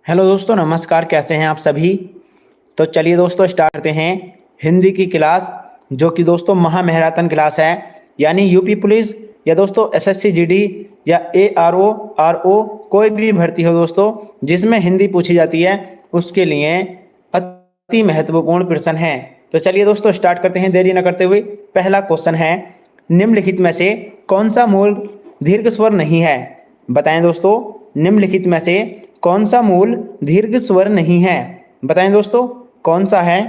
Hello दोस्तों, नमस्कार। कैसे हैं आप सभी। तो चलिए दोस्तों स्टार्ट करते हैं हिंदी की क्लास, जो कि दोस्तों महा मैराथन क्लास है। यानी यूपी पुलिस या दोस्तों एसएससी जीडी या एआरओ आरओ कोई भी भर्ती हो दोस्तों जिसमें हिंदी पूछी जाती है, उसके लिए अति महत्वपूर्ण प्रश्न है। तो चलिए दोस्तों स्टार्ट करते हैं देरी न करते हुए। पहला क्वेश्चन है, निम्नलिखित में से कौन सा मूल दीर्घ स्वर नहीं है। बताएं दोस्तों, निम्नलिखित में से कौन सा मूल दीर्घ स्वर नहीं है। बताएं दोस्तों कौन सा है।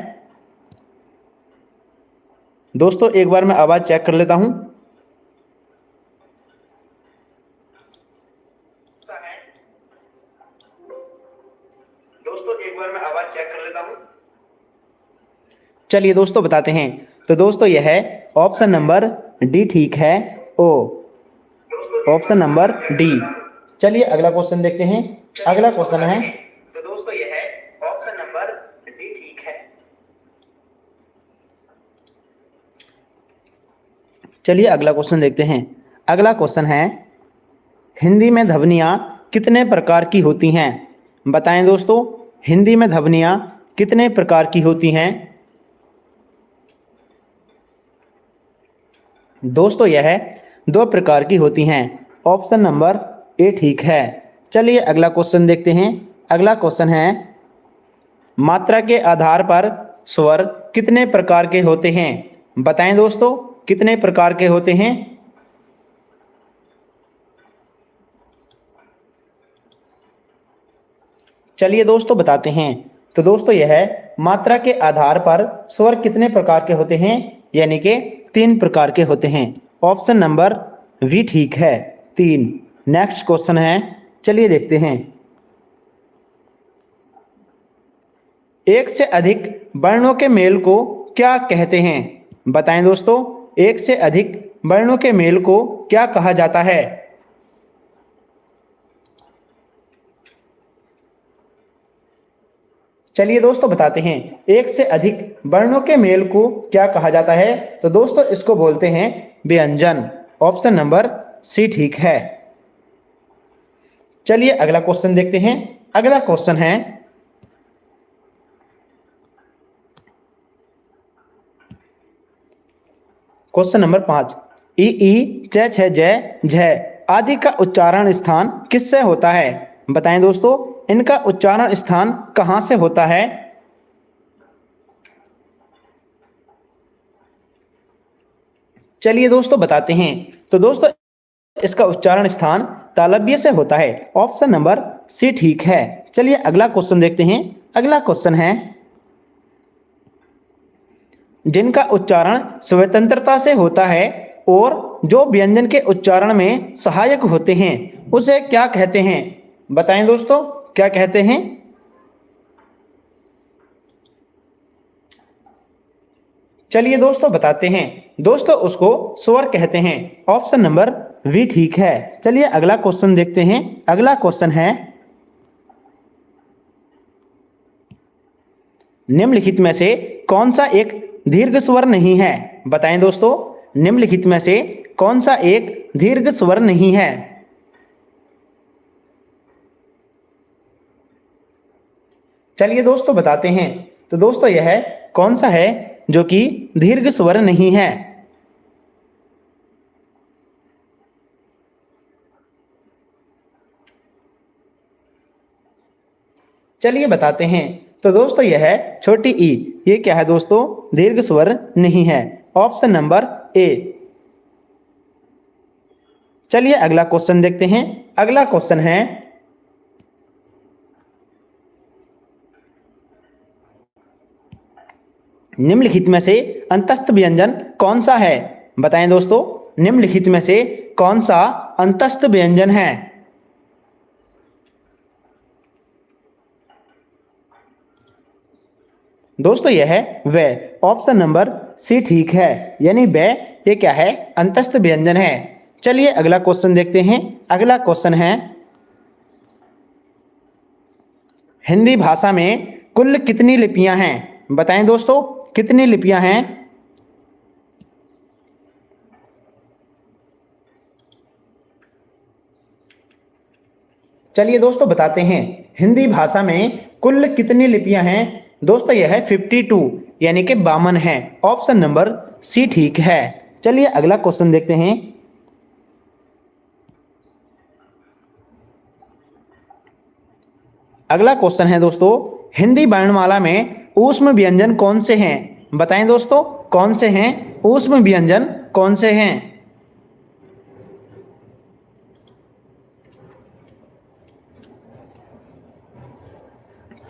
दोस्तों एक बार मैं आवाज चेक कर लेता हूं। चलिए दोस्तों बताते हैं। तो दोस्तों यह है ऑप्शन नंबर डी ठीक है, ओ ऑप्शन नंबर डी। चलिए अगला क्वेश्चन देखते हैं। अगला क्वेश्चन है, तो दोस्तों यह है ऑप्शन नंबर डी ठीक है। चलिए अगला क्वेश्चन देखते हैं। अगला क्वेश्चन है, हिंदी में ध्वनियाँ कितने प्रकार की होती हैं। बताएं दोस्तों, हिंदी में ध्वनियाँ कितने प्रकार की होती हैं। दोस्तों यह दो प्रकार की होती हैं। ऑप्शन नंबर ए ठीक है। चलिए अगला क्वेश्चन देखते हैं। अगला क्वेश्चन है, मात्रा के आधार पर स्वर कितने प्रकार के होते हैं। बताएं दोस्तों कितने प्रकार के होते हैं। चलिए दोस्तों बताते हैं। तो दोस्तों यह है मात्रा के आधार पर स्वर कितने प्रकार के होते हैं, यानी कि 3 प्रकार के होते हैं। ऑप्शन नंबर वी ठीक है, 3। नेक्स्ट क्वेश्चन है, चलिए देखते हैं। एक से अधिक वर्णों के मेल को क्या कहते हैं। बताएं दोस्तों, एक से अधिक वर्णों के मेल को क्या कहा जाता है। चलिए दोस्तों बताते हैं। एक से अधिक वर्णों के मेल को क्या कहा जाता है। तो दोस्तों इसको बोलते हैं व्यंजन। ऑप्शन नंबर सी ठीक है। चलिए अगला क्वेश्चन देखते हैं। अगला क्वेश्चन है, क्वेश्चन नंबर 5। ई ई च छ जय झ आदि का उच्चारण स्थान किससे होता है। बताएं दोस्तों इनका उच्चारण स्थान कहां से होता है। चलिए दोस्तों बताते हैं। तो दोस्तों इसका उच्चारण स्थान तालव्य से होता है। ऑप्शन नंबर सी ठीक है। चलिए अगला क्वेश्चन देखते हैं। अगला क्वेश्चन है, जिनका उच्चारण स्वतंत्रता से होता है और जो व्यंजन के उच्चारण में सहायक होते हैं उसे क्या कहते हैं। बताएं दोस्तों क्या कहते हैं। चलिए दोस्तों बताते हैं। दोस्तों उसको स्वर कहते हैं। ऑप्शन नंबर वी ठीक है। चलिए अगला क्वेश्चन देखते हैं। अगला क्वेश्चन है, निम्नलिखित में से कौन सा एक दीर्घ स्वर नहीं है। बताएं दोस्तों निम्नलिखित में से कौन सा एक दीर्घ स्वर नहीं है। चलिए दोस्तों बताते हैं। तो दोस्तों यह कौन सा है जो कि दीर्घ स्वर नहीं है। चलिए बताते हैं। तो दोस्तों यह है छोटी ई। ये क्या है दोस्तों, दीर्घ स्वर नहीं है। ऑप्शन नंबर ए। चलिए अगला क्वेश्चन देखते हैं। अगला क्वेश्चन है, निम्नलिखित में से अंतस्थ व्यंजन कौन सा है। बताएं दोस्तों निम्नलिखित में से कौन सा अंतस्थ व्यंजन है। दोस्तों यह है वे। ऑप्शन नंबर सी ठीक है। यानी वे ये क्या है, अंतस्थ व्यंजन है। चलिए अगला क्वेश्चन देखते हैं। अगला क्वेश्चन है, हिंदी भाषा में कुल कितनी लिपियां हैं। बताएं दोस्तों कितनी लिपियां हैं। चलिए दोस्तों बताते हैं। हिंदी भाषा में कुल कितनी लिपियां हैं? दोस्तों यह है 52 यानी कि 52 है। ऑप्शन नंबर सी ठीक है। चलिए अगला क्वेश्चन देखते हैं। अगला क्वेश्चन है दोस्तों, हिंदी वर्णमाला में ऊष्म व्यंजन कौन से हैं? बताएं दोस्तों, कौन से हैं ऊष्म व्यंजन, कौन से हैं?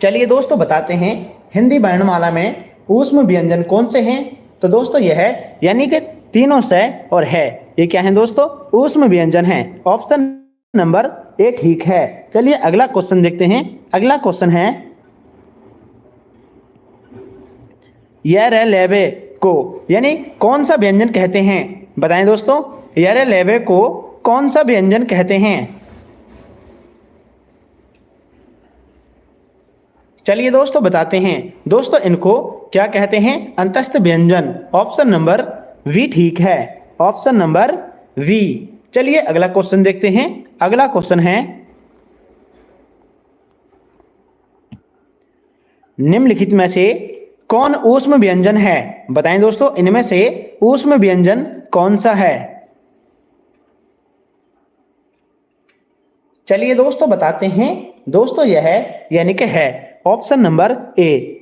चलिए दोस्तों बताते हैं, हिंदी वर्णमाला में ऊष्म व्यंजन कौन से हैं? तो दोस्तों यह है यानी कि तीनों से और है, ये क्या है दोस्तों? ऊष्म व्यंजन है। ऑप्शन नंबर ए ठीक है। चलिए अगला क्वेश्चन देखते हैं। अगला क्वेश्चन है, यर लेवे को यानी कौन सा व्यंजन कहते हैं? बताएं दोस्तों, यर लेवे को कौन सा व्यंजन कहते हैं? चलिए दोस्तों बताते हैं। दोस्तों इनको क्या कहते हैं? अंतस्थ व्यंजन। ऑप्शन नंबर वी ठीक है। Option number B. चलिए अगला क्वेश्चन देखते हैं। अगला क्वेश्चन है, निम्नलिखित में से कौन ऊष्म व्यंजन है? बताएं दोस्तों, इनमें से ऊष्म व्यंजन कौन सा है? चलिए दोस्तों बताते हैं। दोस्तों यह है यानी कि है ऑप्शन नंबर ए।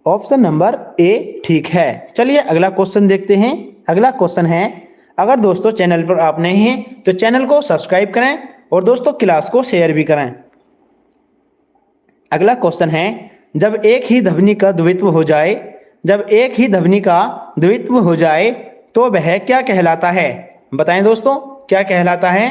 ऑप्शन नंबर ए ठीक है। चलिए अगला क्वेश्चन देखते हैं। अगला क्वेश्चन है, अगर दोस्तों चैनल पर आप नए हैं तो चैनल को सब्सक्राइब करें और दोस्तों क्लास को शेयर भी करें। अगला क्वेश्चन है, जब एक ही ध्वनि का द्वित्व हो जाए, जब एक ही ध्वनि का द्वित्व हो जाए तो वह क्या कहलाता है? बताएं दोस्तों, क्या कहलाता है?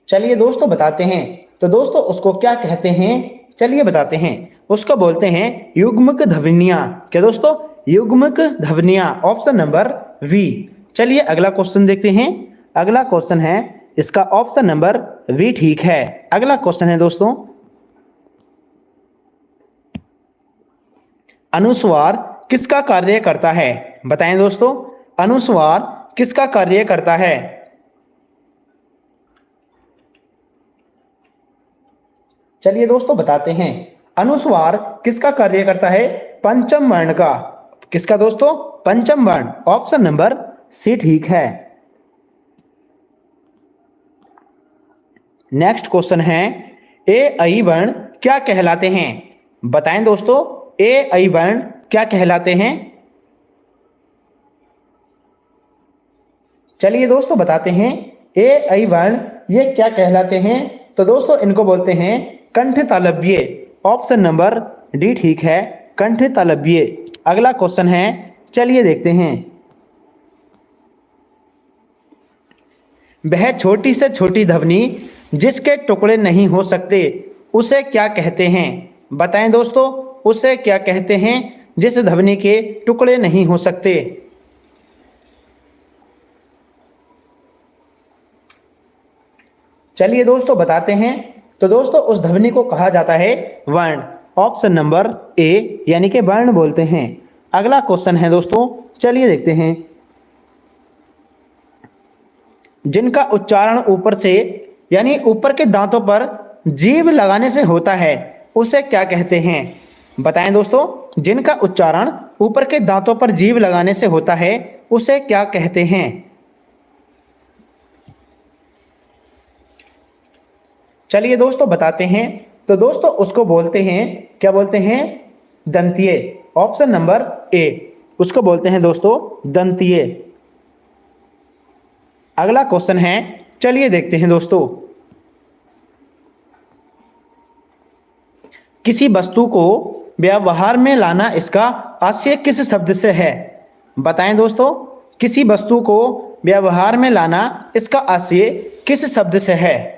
चलिए दोस्तों बताते हैं। तो दोस्तों उसको क्या कहते हैं? चलिए बताते हैं। उसको बोलते हैं युग्मक ध्वनियां। क्या दोस्तों? युग्मक ध्वनियां। Option number B. चलिए अगला क्वेश्चन देखते हैं। अगला क्वेश्चन है, इसका ऑप्शन नंबर वी ठीक है। अगला क्वेश्चन है दोस्तों, अनुस्वार किसका कार्य करता है? बताएं दोस्तों, अनुस्वार किसका कार्य करता है? चलिए दोस्तों बताते हैं। अनुस्वार किसका कार्य करता है? पंचम वर्ण का। किसका दोस्तों? पंचम वर्ण। ऑप्शन नंबर सी ठीक है। नेक्स्ट क्वेश्चन है, ए आई वर्ण क्या कहलाते हैं? बताएं दोस्तों, ए आई वर्ण क्या कहलाते हैं? चलिए दोस्तों बताते हैं। ए आई वर्ण ये क्या कहलाते हैं? तो दोस्तों इनको बोलते हैं कंठ तालव्य। ऑप्शन नंबर डी ठीक है, कंठ तालव्य। अगला क्वेश्चन है, चलिए देखते हैं। वह छोटी से छोटी ध्वनि जिसके टुकड़े नहीं हो सकते उसे क्या कहते हैं? बताएं दोस्तों, उसे क्या कहते हैं जिस ध्वनि के टुकड़े नहीं हो सकते? चलिए दोस्तों बताते हैं। तो दोस्तों उस ध्वनि को कहा जाता है वर्ण। ऑप्शन नंबर ए यानी कि वर्ण बोलते हैं। अगला क्वेश्चन है दोस्तों, चलिए देखते हैं। जिनका उच्चारण ऊपर से यानी ऊपर के दांतों पर जीभ लगाने से होता है उसे क्या कहते हैं? बताएं दोस्तों, जिनका उच्चारण ऊपर के दांतों पर जीभ लगाने से होता है उसे क्या कहते हैं? चलिए दोस्तों बताते हैं। तो दोस्तों उसको बोलते हैं, क्या बोलते हैं? दंतीय। ऑप्शन नंबर ए, उसको बोलते हैं दोस्तों दंतीय। अगला क्वेश्चन है, चलिए देखते हैं दोस्तों। किसी वस्तु को व्यवहार में लाना इसका आशय किस शब्द से है? बताएं दोस्तों, किसी वस्तु को व्यवहार में लाना इसका आशय किस शब्द से है?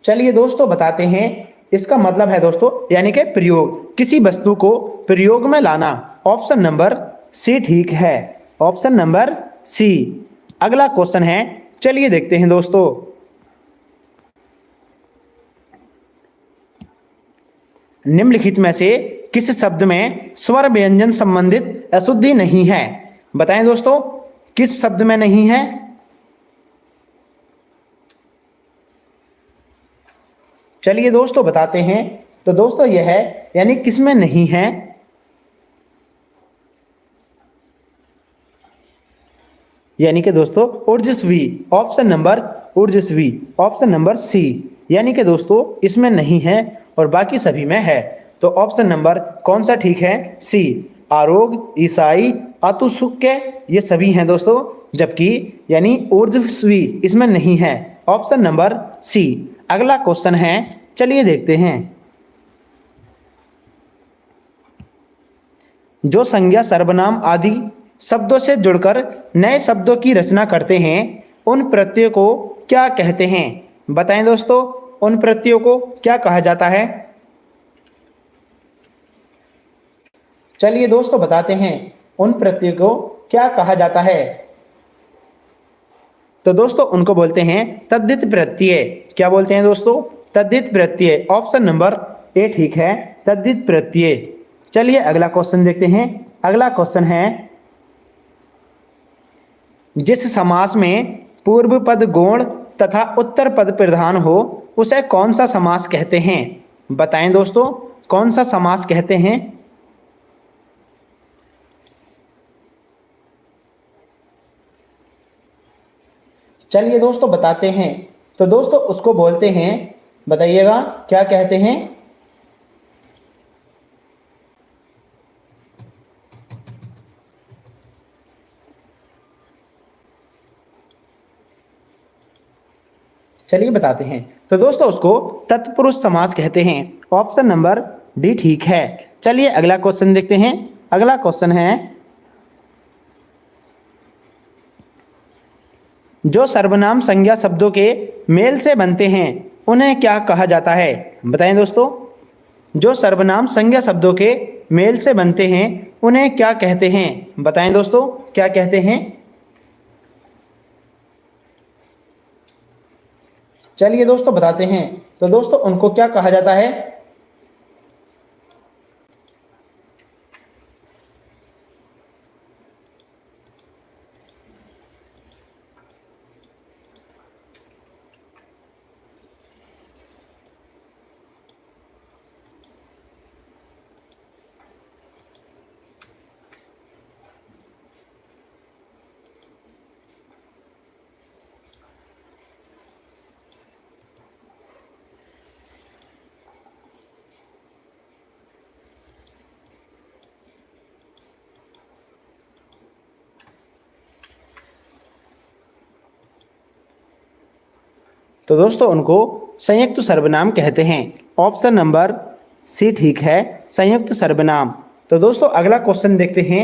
चलिए दोस्तों बताते हैं। इसका मतलब है दोस्तों यानी कि प्रयोग, किसी वस्तु को प्रयोग में लाना। ऑप्शन नंबर सी ठीक है। Option number C. अगला क्वेश्चन है, चलिए देखते हैं दोस्तों। निम्नलिखित में से किस शब्द में स्वर व्यंजन संबंधित अशुद्धि नहीं है? बताएं दोस्तों, किस शब्द में नहीं है? चलिए दोस्तों बताते हैं। तो दोस्तों यह है, यानी किस में नहीं है? यानी कि दोस्तों ऊर्जस्वी, ऑप्शन नंबर ऊर्जस्वी, ऑप्शन नंबर सी। यानी कि दोस्तों इसमें नहीं है और बाकी सभी में है। तो ऑप्शन नंबर कौन सा ठीक है? सी। आरोग, ईसाई, अतुसुक्य ये सभी हैं दोस्तों, जबकि यानी ऊर्जस्वी इसमें नहीं है। Option number C. अगला क्वेश्चन है, चलिए देखते हैं। जो संज्ञा सर्वनाम आदि शब्दों से जुड़कर नए शब्दों की रचना करते हैं उन प्रत्ययों को क्या कहते हैं? बताएं दोस्तों, उन प्रत्ययों को क्या कहा जाता है? चलिए दोस्तों बताते हैं, उन प्रत्ययों को क्या कहा जाता है। तो दोस्तों उनको बोलते हैं तद्धित प्रत्यय। क्या बोलते हैं दोस्तों? तद्धित प्रत्यय। ऑप्शन नंबर ए ठीक है, तद्धित प्रत्यय। चलिए अगला क्वेश्चन देखते हैं। अगला क्वेश्चन है, जिस समास में पूर्व पद गौण तथा उत्तर पद प्रधान हो उसे कौन सा समास कहते हैं? बताएं दोस्तों, कौन सा समास कहते हैं? चलिए दोस्तों बताते हैं। तो दोस्तों उसको बोलते हैं, बताइएगा क्या कहते हैं? चलिए बताते हैं। तो दोस्तों उसको तत्पुरुष समास कहते हैं। ऑप्शन नंबर डी ठीक है। चलिए अगला क्वेश्चन देखते हैं। अगला क्वेश्चन है, जो सर्वनाम संज्ञा शब्दों के मेल से बनते हैं उन्हें क्या कहा जाता है? बताएं दोस्तों, जो सर्वनाम संज्ञा शब्दों के मेल से बनते हैं उन्हें क्या कहते हैं? बताएं दोस्तों, क्या कहते हैं? चलिए दोस्तों बताते हैं। तो दोस्तों उनको क्या कहा जाता है? तो दोस्तों उनको संयुक्त सर्वनाम कहते हैं। ऑप्शन नंबर सी ठीक है, संयुक्त सर्वनाम। तो दोस्तों अगला क्वेश्चन देखते हैं।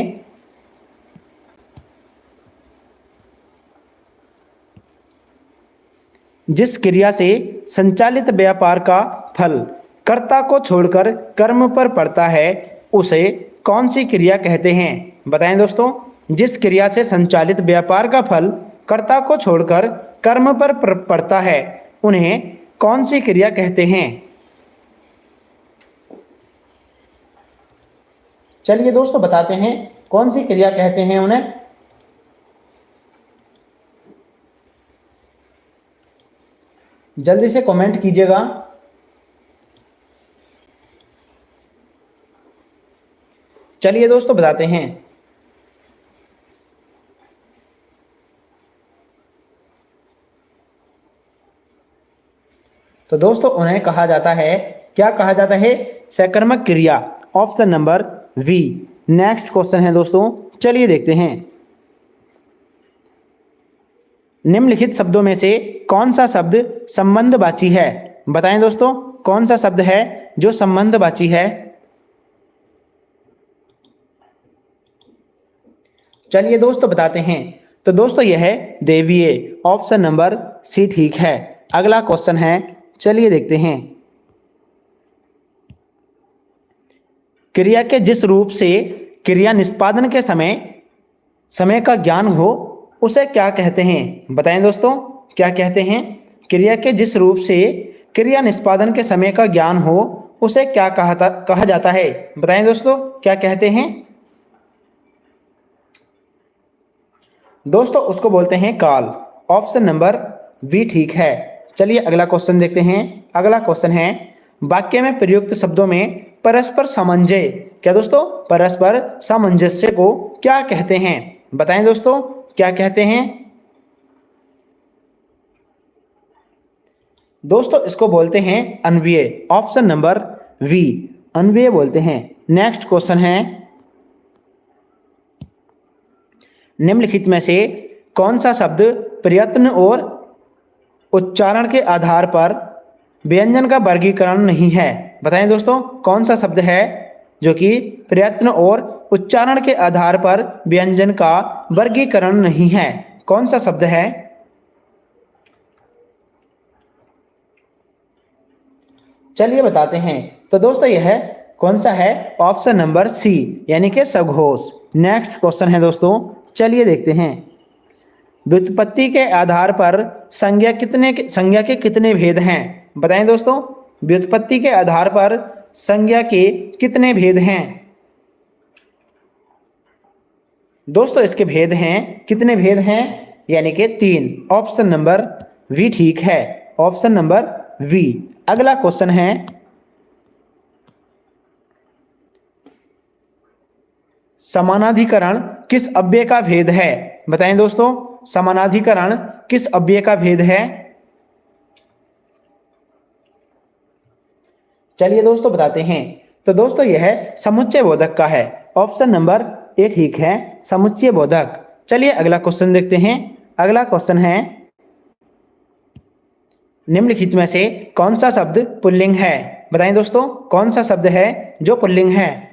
जिस क्रिया से संचालित व्यापार का फल कर्ता को छोड़कर कर्म पर पड़ता है उसे कौन सी क्रिया कहते हैं? बताएं दोस्तों, जिस क्रिया से संचालित व्यापार का फल कर्ता को छोड़कर कर्म पर पड़ता है उन्हें कौन सी क्रिया कहते हैं? चलिए दोस्तों बताते हैं, कौन सी क्रिया कहते हैं उन्हें। जल्दी से कमेंट कीजिएगा। चलिए दोस्तों बताते हैं। तो दोस्तों उन्हें कहा जाता है, क्या कहा जाता है? सकर्मक क्रिया। Option number B. Next question है दोस्तों, चलिए देखते हैं। निम्नलिखित शब्दों में से कौन सा शब्द संबंधवाची है? बताएं दोस्तों, कौन सा शब्द है जो संबंधवाची है? चलिए दोस्तों बताते हैं। तो दोस्तों यह है देवीय। ऑप्शन नंबर सी ठीक है। अगला क्वेश्चन है, चलिए देखते हैं। क्रिया के जिस रूप से क्रिया निष्पादन के समय का ज्ञान हो उसे क्या कहते हैं? बताएं दोस्तों, क्या कहते हैं? क्रिया के जिस रूप से क्रिया निष्पादन के समय का ज्ञान हो उसे क्या कहा जाता है? बताएं दोस्तों, क्या कहते हैं? दोस्तों उसको बोलते हैं काल। ऑप्शन नंबर बी ठीक है। चलिए अगला क्वेश्चन देखते हैं। अगला क्वेश्चन है, वाक्य में प्रयुक्त शब्दों में परस्पर सामंजस्य, क्या दोस्तों, परस्पर सामंजस्य को क्या कहते हैं? बताएं दोस्तों, क्या कहते हैं? दोस्तों इसको बोलते हैं अन्वय। ऑप्शन नंबर वी, अन्वय बोलते हैं। नेक्स्ट क्वेश्चन है, निम्नलिखित में से कौन सा शब्द प्रयत्न और उच्चारण के आधार पर व्यंजन का वर्गीकरण नहीं है? बताएं दोस्तों, कौन सा शब्द है जो कि प्रयत्न और उच्चारण के आधार पर व्यंजन का वर्गीकरण नहीं है? कौन सा शब्द है? चलिए बताते हैं। तो दोस्तों यह कौन सा है? ऑप्शन नंबर सी, यानी कि सघोष। नेक्स्ट क्वेश्चन है दोस्तों, चलिए देखते हैं। व्युत्पत्ति के आधार पर संज्ञा के कितने भेद हैं? बताएं दोस्तों, व्युत्पत्ति के आधार पर संज्ञा के कितने भेद हैं? दोस्तों इसके भेद हैं, कितने भेद हैं? यानी कि 3। ऑप्शन नंबर वी ठीक है। Option number B. अगला क्वेश्चन है, समानाधिकरण किस अव्यय का भेद है? बताएं दोस्तों, समानाधिकरण किस अव्यय का भेद है? चलिए दोस्तों बताते हैं। तो दोस्तों यह समुच्चय बोधक का है। ऑप्शन नंबर ए ठीक है, समुच्चय बोधक। चलिए अगला क्वेश्चन देखते हैं। अगला क्वेश्चन है, निम्नलिखित में से कौन सा शब्द पुल्लिंग है? बताएं दोस्तों, कौन सा शब्द है जो पुल्लिंग है?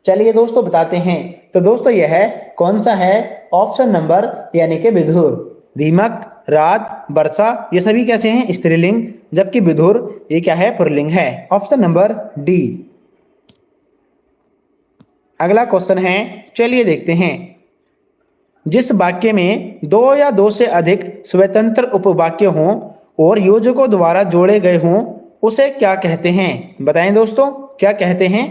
चलिए दोस्तों बताते हैं। तो दोस्तों यह कौन सा है? ऑप्शन नंबर यानी कि विधुर। दीमक, रात, वर्षा ये सभी कैसे हैं? स्त्रीलिंग, जबकि विधुर ये क्या है? पुल्लिंग है। Option number D. अगला क्वेश्चन है, चलिए देखते हैं। जिस वाक्य में 2 या 2 से अधिक स्वतंत्र उपवाक्य हों और योजकों द्वारा जोड़े गए हों उसे क्या कहते हैं? बताएं दोस्तों, क्या कहते हैं?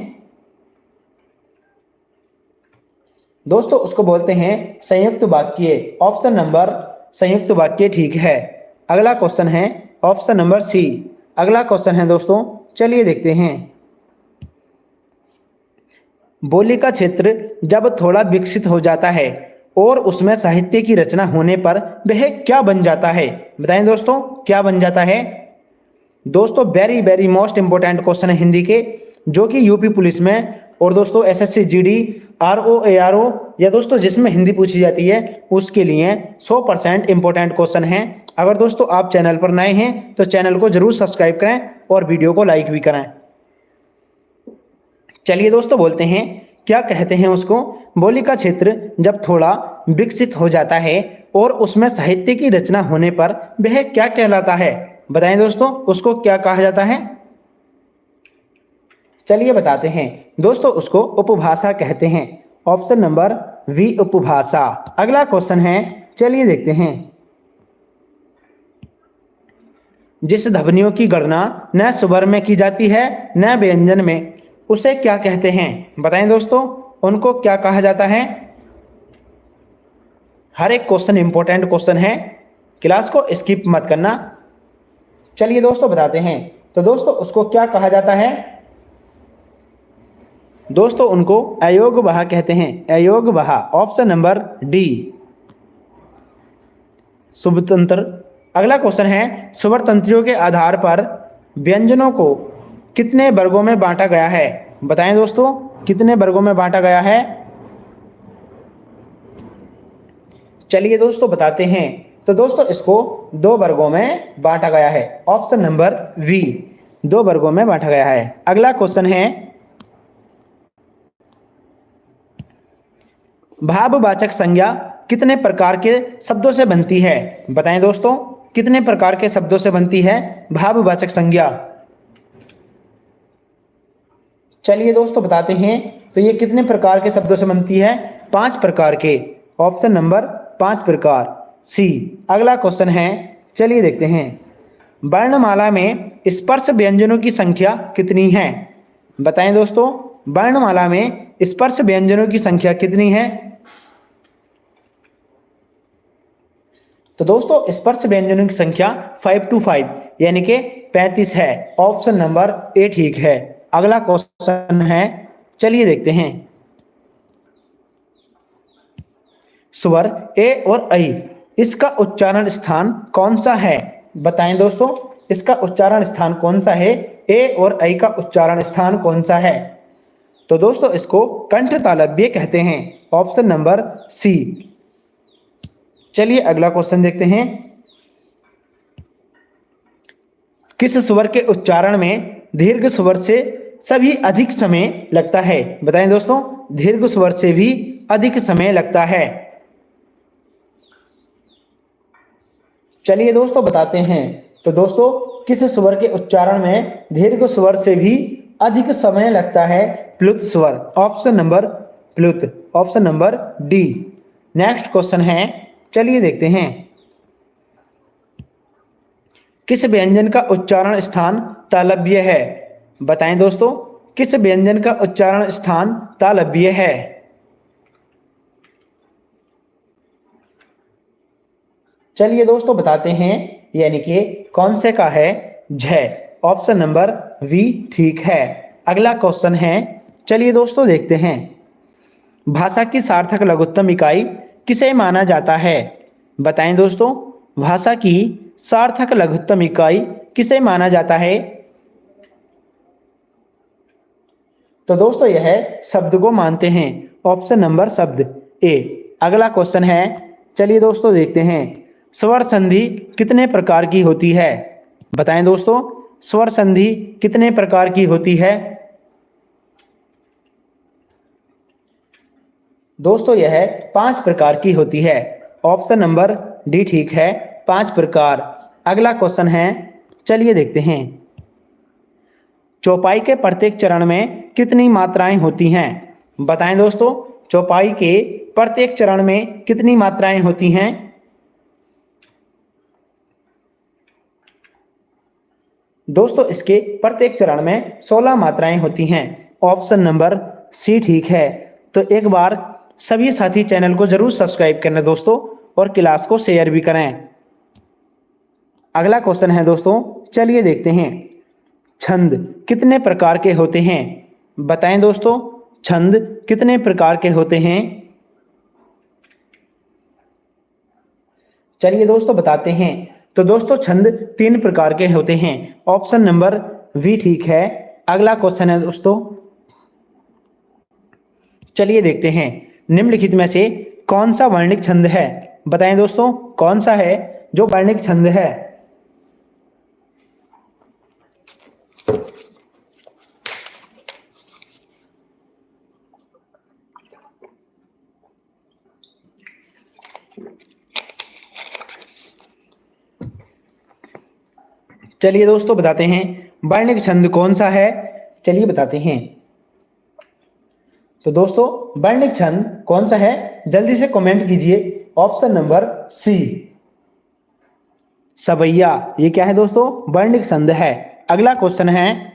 दोस्तों उसको बोलते हैं संयुक्त वाक्य। ऑप्शन नंबर संयुक्त वाक्य ठीक है। अगला क्वेश्चन है ऑप्शन नंबर सी। अगला क्वेश्चन है दोस्तों, चलिए देखते हैं। बोली का क्षेत्र जब थोड़ा विकसित हो जाता है और उसमें साहित्य की रचना होने पर वह क्या बन जाता है? बताएं दोस्तों, क्या बन जाता है? दोस्तों very very most important question है हिंदी के, जो कि यूपी पुलिस में और दोस्तों एसएससी जीडी आरओ एआरओ या दोस्तों जिसमें हिंदी पूछी जाती है उसके लिए 100% इंपोर्टेंट क्वेश्चन है। अगर दोस्तों आप चैनल पर नए हैं तो चैनल को जरूर सब्सक्राइब करें और वीडियो को लाइक भी करें। चलिए दोस्तों बोलते हैं, क्या कहते हैं उसको? बोली का क्षेत्र जब थोड़ा विकसित हो जाता है और उसमें साहित्य की रचना होने पर वह क्या कहलाता है? बताएं दोस्तों, उसको क्या कहा जाता है? चलिए बताते हैं दोस्तों, उसको उपभाषा कहते हैं। ऑप्शन नंबर वी उपभाषा। अगला क्वेश्चन है, चलिए देखते हैं। जिस ध्वनियों की गणना न स्वर में की जाती है न व्यंजन में उसे क्या कहते हैं? बताएं दोस्तों, उनको क्या कहा जाता है? हर एक क्वेश्चन इंपॉर्टेंट क्वेश्चन है, क्लास को स्किप मत करना। चलिए दोस्तों बताते हैं। तो दोस्तों उसको क्या कहा जाता है? दोस्तों उनको अयोग वहा कहते हैं, अयोग वहा। ऑप्शन नंबर डी शुभतंत्र। अगला क्वेश्चन है, स्वर तंत्रियों के आधार पर व्यंजनों को कितने वर्गों में बांटा गया है? बताएं दोस्तों, कितने वर्गों में बांटा गया है? चलिए दोस्तों बताते हैं। तो दोस्तों इसको 2 वर्गों में बांटा गया है। ऑप्शन नंबर वी, 2 वर्गों में बांटा गया है। अगला क्वेश्चन है, भाववाचक संज्ञा कितने प्रकार के शब्दों से बनती है? बताएं दोस्तों, कितने प्रकार के शब्दों से बनती है भाववाचक संज्ञा? चलिए दोस्तों बताते हैं। तो ये कितने प्रकार के शब्दों से बनती है? 5 प्रकार के। ऑप्शन नंबर 5 प्रकार सी। अगला क्वेश्चन है, चलिए देखते हैं। वर्णमाला में स्पर्श व्यंजनों की संख्या कितनी है? बताएं दोस्तों, वर्णमाला में स्पर्श व्यंजनों की संख्या कितनी है? तो दोस्तों स्पर्श व्यंजनों की संख्या 5 to 5 यानी कि 35 है। ऑप्शन नंबर ए ठीक है। अगला क्वेश्चन है, चलिए देखते हैं। स्वर ए और ऐ, इसका उच्चारण स्थान कौन सा है? बताएं दोस्तों, इसका उच्चारण स्थान कौन सा है? ए और ऐ का उच्चारण स्थान कौन सा है? तो दोस्तों इसको कंठ तालव्य कहते हैं। Option number C. चलिए अगला क्वेश्चन देखते हैं। किस स्वर के उच्चारण में दीर्घ स्वर से सभी अधिक समय लगता है? बताएं दोस्तों, दीर्घ स्वर से भी अधिक समय लगता है। चलिए दोस्तों बताते हैं। तो दोस्तों किस स्वर के उच्चारण में दीर्घ स्वर से भी अधिक समय लगता है? प्लुत स्वर। ऑप्शन नंबर प्लुत। Option number D. Next question है, चलिए देखते हैं। किस व्यंजन का उच्चारण स्थान तालव्य है? बताएं दोस्तों, किस व्यंजन का उच्चारण स्थान तालव्य है? चलिए दोस्तों बताते हैं, यानी कि कौन से का है? झ। ऑप्शन नंबर वी ठीक है। अगला क्वेश्चन है, चलिए दोस्तों देखते हैं। भाषा की सार्थक लघुत्तम इकाई किसे माना जाता है? बताएं दोस्तों, भाषा की सार्थक लघुत्तम इकाई किसे माना जाता है? तो दोस्तों यह शब्द को मानते हैं। ऑप्शन नंबर शब्द ए। अगला क्वेश्चन है, चलिए दोस्तों देखते हैं। स्वर संधि कितने प्रकार की होती है? बताएं दोस्तों, स्वर संधि कितने प्रकार की होती है? दोस्तों यह 5 प्रकार की होती है। ऑप्शन नंबर डी ठीक है, 5 प्रकार। अगला क्वेश्चन है, चलिए देखते हैं। चौपाई के प्रत्येक चरण में कितनी मात्राएं होती हैं? बताएं दोस्तों, चौपाई के प्रत्येक चरण में कितनी मात्राएं होती हैं? दोस्तों इसके प्रत्येक चरण में 16 मात्राएं होती हैं। ऑप्शन नंबर सी ठीक है। तो एक बार सभी साथी चैनल को जरूर सब्सक्राइब करना दोस्तों, और क्लास को शेयर भी करें। अगला क्वेश्चन है दोस्तों, चलिए देखते हैं। छंद कितने प्रकार के होते हैं? बताएं दोस्तों, छंद कितने प्रकार के होते हैं? चलिए दोस्तों बताते हैं। तो दोस्तों छंद 3 प्रकार के होते हैं। ऑप्शन नंबर वी ठीक है। अगला क्वेश्चन है दोस्तों, चलिए देखते हैं। निम्नलिखित में से कौन सा वर्णिक छंद है? बताएं दोस्तों, कौन सा है जो वर्णिक छंद है? चलिए दोस्तों बताते हैं, वर्णिक छंद कौन सा है? चलिए बताते हैं। तो दोस्तों वर्णिक छंद कौन सा है? जल्दी से कमेंट कीजिए। ऑप्शन नंबर सी, सवैया। ये क्या है दोस्तों? वर्णिक छंद है। अगला क्वेश्चन है,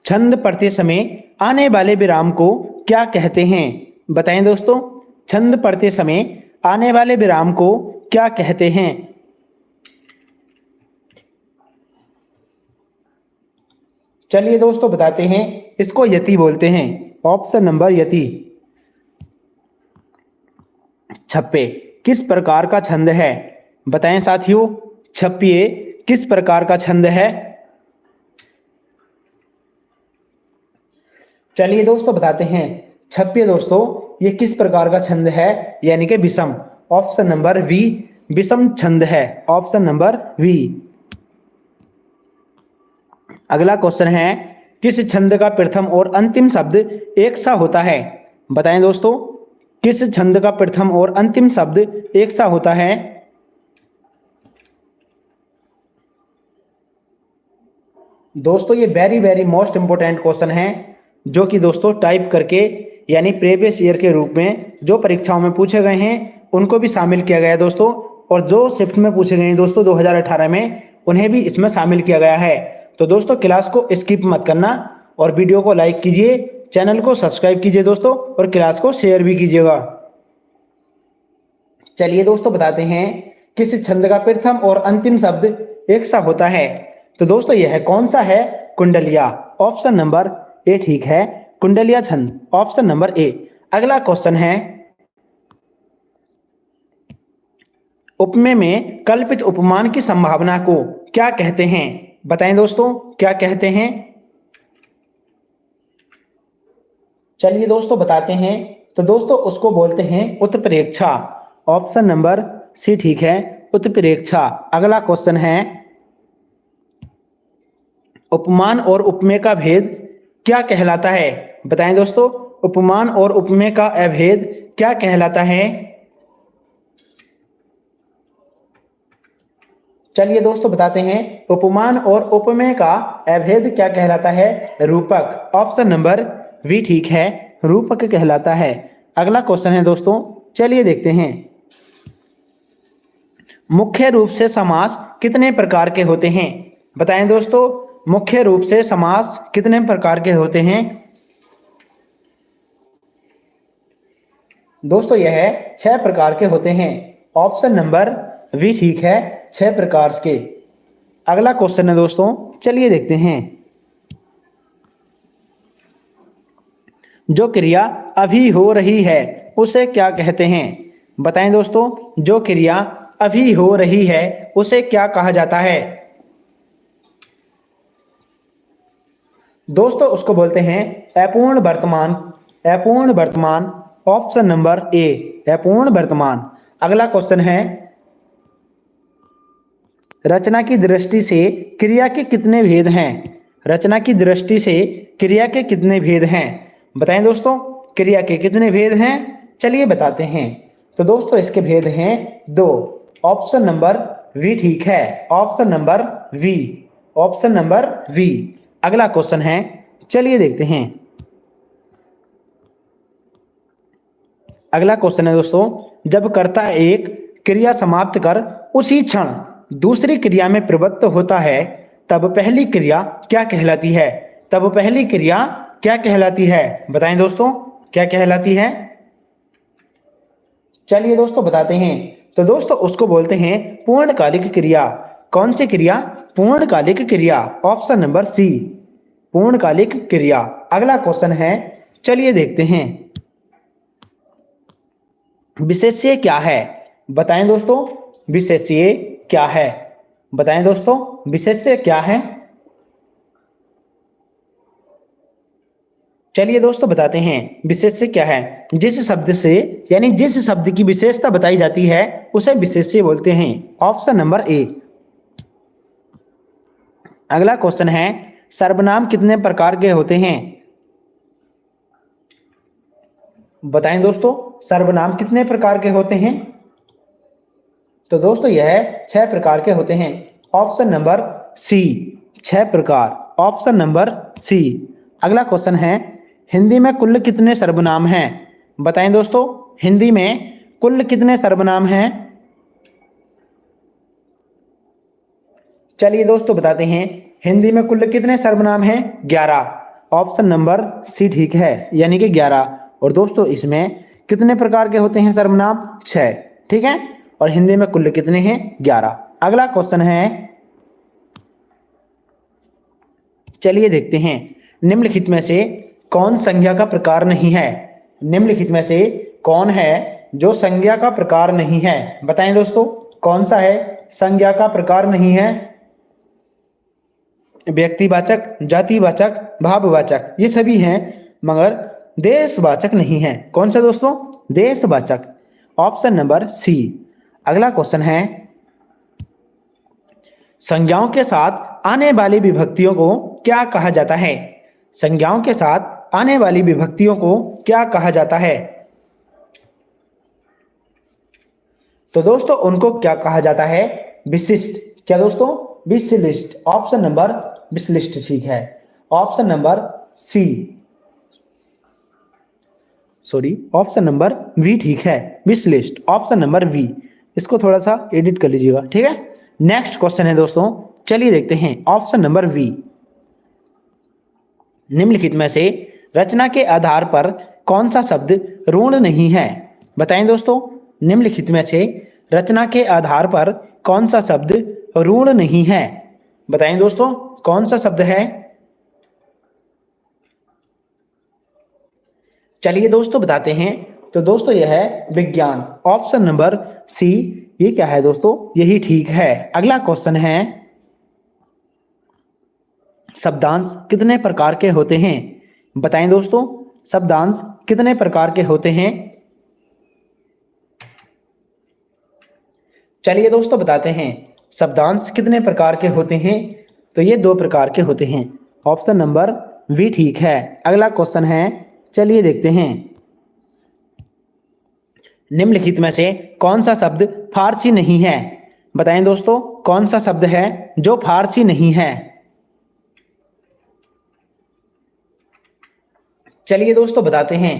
छंद पढ़ते समय आने वाले विराम को क्या कहते हैं? बताएं दोस्तों, छंद पढ़ते समय आने वाले विराम को क्या कहते हैं? चलिए दोस्तों बताते हैं, इसको यति बोलते हैं। ऑप्शन नंबर यति। छप्पे किस प्रकार का छंद है? बताएं साथियों, छप्पिए किस प्रकार का छंद है? चलिए दोस्तों बताते हैं, छप्पिए दोस्तों ये किस प्रकार का छंद है? यानी कि विषम। ऑप्शन नंबर वी, विषम छंद है। Option number B. अगला क्वेश्चन है, किस छंद का प्रथम और अंतिम शब्द एक सा होता है? बताएं दोस्तों, किस छंद का प्रथम और अंतिम शब्द एक सा होता है? दोस्तों ये वेरी मोस्ट इंपोर्टेंट क्वेश्चन है, जो कि दोस्तों टाइप करके यानी प्रीवियस ईयर के रूप में जो परीक्षाओं में पूछे गए हैं उनको भी शामिल किया गया है दोस्तों, और जो शिफ्ट में पूछे गए हैं दोस्तों 2018 में, उन्हें भी इसमें शामिल किया गया है। तो दोस्तों क्लास को स्किप मत करना और वीडियो को लाइक कीजिए, चैनल को सब्सक्राइब कीजिए दोस्तों और क्लास को शेयर भी कीजिएगा। चलिए दोस्तों बताते हैं किस छंद का प्रथम और अंतिम शब्द एक सा होता है। तो दोस्तों यह कौन सा है? कुंडलिया। ऑप्शन नंबर ए ठीक है, कुंडलिया छंद, ऑप्शन नंबर ए। अगला क्वेश्चन है, उपमेय में कल्पित उपमान की संभावना को क्या कहते हैं? बताएं दोस्तों, क्या कहते हैं? चलिए दोस्तों बताते हैं। तो दोस्तों उसको बोलते हैं उत्प्रेक्षा। ऑप्शन नंबर सी ठीक है, उत्प्रेक्षा। अगला क्वेश्चन है, उपमान और उपमेय का भेद क्या कहलाता है? बताएं दोस्तों, उपमान और उपमेय का अभेद क्या कहलाता है? चलिए दोस्तों बताते हैं, उपमान और उपमेय का अभेद क्या कहलाता है? रूपक। ऑप्शन नंबर बी ठीक है, रूपक कहलाता है। अगला क्वेश्चन है दोस्तों, चलिए देखते हैं। मुख्य रूप से समास कितने प्रकार के होते हैं? बताएं दोस्तों, मुख्य रूप से समास कितने प्रकार के होते हैं? दोस्तों यह 6 प्रकार के होते हैं। ऑप्शन नंबर बी ठीक है, 6 प्रकार के। अगला क्वेश्चन है दोस्तों, चलिए देखते हैं। जो क्रिया अभी हो रही है उसे क्या कहते हैं? बताएं दोस्तों, जो क्रिया अभी हो रही है उसे क्या कहा जाता है? दोस्तों उसको बोलते हैं अपूर्ण वर्तमान। अपूर्ण वर्तमान, ऑप्शन नंबर ए, अपूर्ण वर्तमान। अगला क्वेश्चन है, रचना की दृष्टि से क्रिया के कितने भेद हैं? रचना की दृष्टि से क्रिया के कितने भेद हैं? बताएं दोस्तों, क्रिया के कितने भेद हैं? चलिए बताते हैं। तो दोस्तों इसके भेद हैं 2। ऑप्शन नंबर वी ठीक है, option number B, option number B. अगला क्वेश्चन है, चलिए देखते हैं। अगला क्वेश्चन है दोस्तों, जब कर्ता एक क्रिया समाप्त कर उसी क्षण दूसरी क्रिया में प्रवृत्त होता है तब पहली क्रिया क्या कहलाती है? तब पहली क्रिया क्या कहलाती है? बताएं दोस्तों, क्या कहलाती है? चलिए दोस्तों बताते हैं। तो दोस्तों उसको बोलते हैं पूर्णकालिक क्रिया। कौन सी क्रिया? पूर्णकालिक क्रिया। ऑप्शन नंबर सी, पूर्णकालिक क्रिया। अगला क्वेश्चन है, चलिए देखते हैं। विशेष्य क्या है? बताएं दोस्तों, विशेष्य क्या है? बताएं दोस्तों, विशेष्य क्या है? चलिए दोस्तों बताते हैं, विशेष्य क्या है? जिस शब्द से यानी जिस शब्द की विशेषता बताई जाती है उसे विशेष्य बोलते हैं। Option number A. अगला क्वेश्चन है, सर्वनाम कितने प्रकार के होते हैं? बताएं दोस्तों, सर्वनाम कितने प्रकार के होते हैं? तो दोस्तों यह 6 प्रकार के होते हैं। ऑप्शन नंबर सी, 6 प्रकार, ऑप्शन नंबर सी। अगला क्वेश्चन है, हिंदी में कुल कितने सर्वनाम हैं? बताएं दोस्तों, हिंदी में कुल कितने सर्वनाम हैं? चलिए दोस्तों बताते हैं, हिंदी में कुल कितने सर्वनाम हैं? 11। ऑप्शन नंबर सी ठीक है, यानी कि 11। और दोस्तों इसमें कितने प्रकार के होते हैं सर्वनाम? 6, ठीक है। और हिंदी में कुल कितने हैं? 11। अगला क्वेश्चन है, चलिए देखते हैं। निम्नलिखित में से कौन संज्ञा का प्रकार नहीं है? निम्नलिखित में से कौन है जो संज्ञा का प्रकार नहीं है? बताएं दोस्तों, कौन सा है संज्ञा का प्रकार नहीं है? व्यक्तिवाचक, जातिवाचक, भाववाचक, ये सभी हैं मगर देशवाचक नहीं है। कौन सा दोस्तों? देशवाचक। Option number C. अगला क्वेश्चन है, संज्ञाओं के साथ आने वाली विभक्तियों को क्या कहा जाता है? संज्ञाओं के साथ आने वाली विभक्तियों को क्या कहा जाता है? तो दोस्तों उनको क्या कहा जाता है? विशिष्ट। क्या दोस्तों? विशिष्ट। ऑप्शन नंबर विशिष्ट ठीक है, option number C, sorry option number B ठीक है, विशिष्ट, ऑप्शन नंबर वी। इसको थोड़ा सा एडिट कर लीजिएगा, ठीक है। नेक्स्ट क्वेश्चन है दोस्तों, चलिए देखते हैं ऑप्शन नंबर वी। निम्नलिखित में से रचना के आधार पर कौन सा शब्द ऋण नहीं है? बताएं दोस्तों, निम्नलिखित में से रचना के आधार पर कौन सा शब्द ऋण नहीं है? बताएं दोस्तों, कौन सा शब्द है? चलिए दोस्तों बताते हैं। तो दोस्तों यह है विज्ञान। ऑप्शन नंबर सी, ये क्या है दोस्तों? यही ठीक है। अगला क्वेश्चन है, शब्दांश कितने प्रकार के होते हैं? बताएं दोस्तों, शब्दांश कितने प्रकार के होते हैं? चलिए दोस्तों बताते हैं, शब्दांश कितने प्रकार के होते हैं? तो ये 2 प्रकार के होते हैं। ऑप्शन नंबर बी ठीक है। अगला क्वेश्चन है, चलिए देखते हैं। निम्नलिखित में से कौन सा शब्द फारसी नहीं है? बताएं दोस्तों, कौन सा शब्द है जो फारसी नहीं है? चलिए दोस्तों बताते हैं।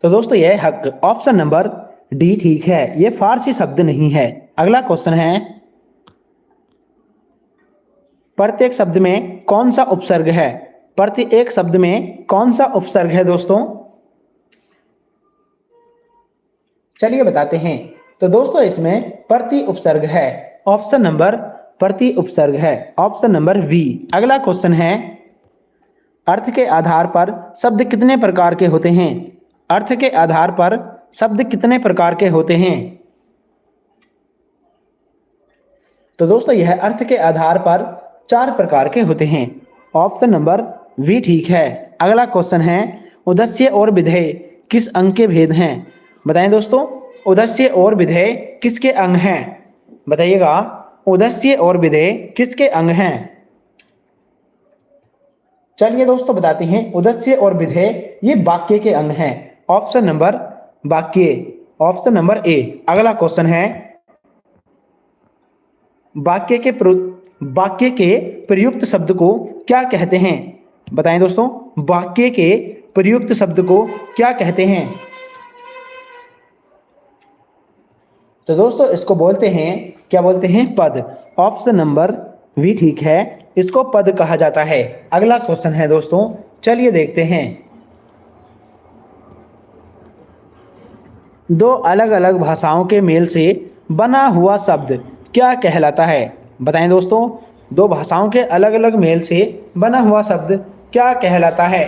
तो दोस्तों यह हक ऑप्शन नंबर डी ठीक है, यह फारसी शब्द नहीं है। अगला क्वेश्चन है, प्रत्येक शब्द में कौन सा उपसर्ग है? प्रत्येक शब्द में कौन सा उपसर्ग है दोस्तों? चलिए बताते हैं। तो दोस्तों इसमें प्रति उपसर्ग है। ऑप्शन नंबर प्रति उपसर्ग है, ऑप्शन नंबर वी। अगला क्वेश्चन है, अर्थ के आधार पर शब्द कितने प्रकार के होते हैं? अर्थ के आधार पर शब्द कितने प्रकार के होते हैं? तो दोस्तों यह अर्थ के आधार पर 4 प्रकार के होते हैं। ऑप्शन नंबर वी ठीक है। अगला क्वेश्चन है, उद्देश्य और विधेय किस अंग के भेद हैं? बताएं दोस्तों, उद्देश्य और विधेय किसके अंग हैं? बताइएगा, उद्देश्य और विधेय किसके अंग हैं? चलिए दोस्तों बताते हैं, उद्देश्य और विधेय ये वाक्य के अंग हैं। ऑप्शन नंबर वाक्य, ऑप्शन नंबर ए। अगला क्वेश्चन है, वाक्य के प्रयुक्त शब्द को क्या कहते हैं? बताएं दोस्तों, वाक्य के प्रयुक्त शब्द को क्या कहते हैं? तो दोस्तों इसको बोलते हैं, क्या बोलते हैं? पद। ऑप्शन नंबर वी ठीक है, इसको पद कहा जाता है। अगला क्वेश्चन है दोस्तों, चलिए देखते हैं। 2 अलग अलग भाषाओं के मेल से बना हुआ शब्द क्या कहलाता है? बताएं दोस्तों, 2 भाषाओं के अलग अलग मेल से बना हुआ शब्द क्या कहलाता है?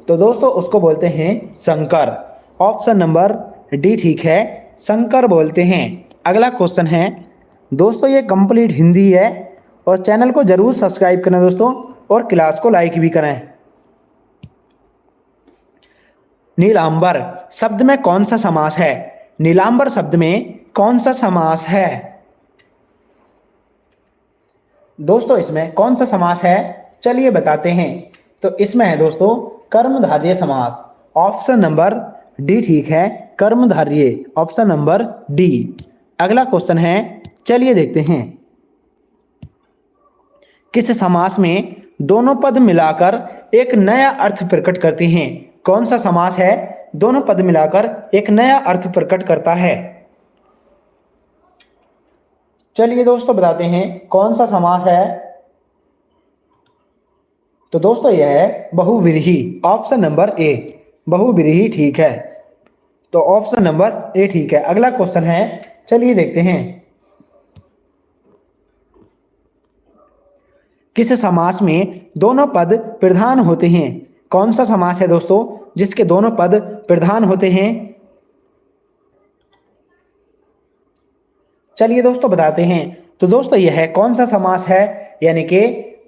तो दोस्तों उसको बोलते हैं संकर। ऑप्शन नंबर डी ठीक है, संकर बोलते हैं। अगला क्वेश्चन है दोस्तों, ये कंप्लीट हिंदी है और चैनल को जरूर सब्सक्राइब करें दोस्तों, और क्लास को लाइक भी करें। नीलांबर शब्द में कौन सा समास है? नीलांबर शब्द में कौन सा समास है? दोस्तों इसमें कौन सा समास है? चलिए बताते हैं। तो इसमें है दोस्तों कर्मधारय समास। ऑप्शन नंबर डी ठीक है, कर्मधारय, ऑप्शन नंबर डी। अगला क्वेश्चन है, चलिए देखते हैं। किस समास में दोनों पद मिलाकर एक नया अर्थ प्रकट करते हैं? कौन सा समास है दोनों पद मिलाकर एक नया अर्थ प्रकट करता है? चलिए दोस्तों बताते हैं कौन सा समास है। तो दोस्तों यह है बहुव्रीहि, ऑप्शन नंबर ए, बहुव्रीहि ठीक है। तो ऑप्शन नंबर ए ठीक है। अगला क्वेश्चन है, चलिए देखते हैं। किस समास में दोनों पद प्रधान होते हैं? कौन सा समास है दोस्तों जिसके दोनों पद प्रधान होते हैं? चलिए दोस्तों बताते हैं। तो दोस्तों यह है कौन सा समास है? यानी कि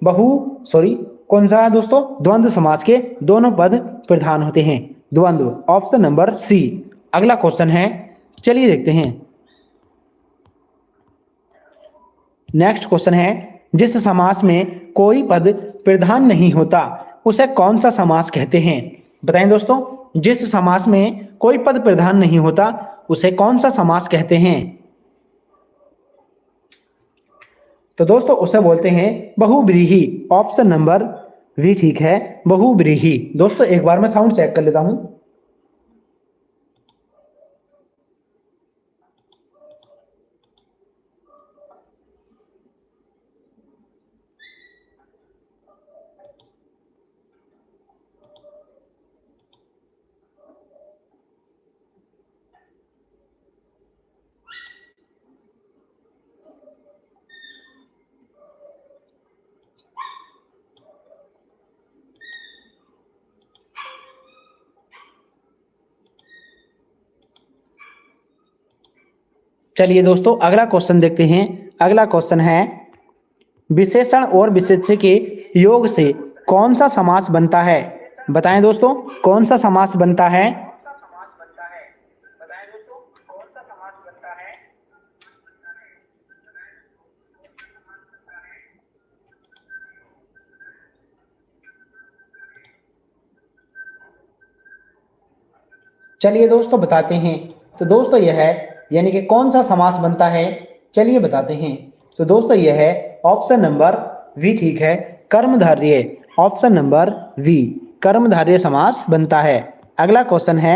कौन सा दोस्तों? द्वंद्व समास के दोनों पद प्रधान होते हैं, द्वंद्व, ऑप्शन नंबर सी। अगला क्वेश्चन है, चलिए देखते हैं। नेक्स्ट क्वेश्चन है, जिस समास में कोई पद प्रधान नहीं होता उसे कौन सा समास कहते हैं? बताएं दोस्तों, जिस समास में कोई पद प्रधान नहीं होता उसे कौन सा समास कहते हैं? तो दोस्तों उसे बोलते हैं बहुव्रीहि, ऑप्शन नंबर वी ठीक है, बहुव्रीहि। दोस्तों एक बार मैं साउंड चेक कर लेता हूं। चलिए दोस्तों अगला क्वेश्चन देखते हैं। अगला क्वेश्चन है विशेषण और विशेष्य के योग से कौन सा समास बनता है? बताएं दोस्तों कौन सा समास बनता है? चलिए दोस्तों बताते हैं। तो दोस्तों यह है यानी कि कौन सा समास बनता है, चलिए बताते हैं। तो दोस्तों यह है ऑप्शन नंबर वी ठीक है, कर्मधारय। ऑप्शन नंबर वी कर्मधारय समास बनता है। अगला क्वेश्चन है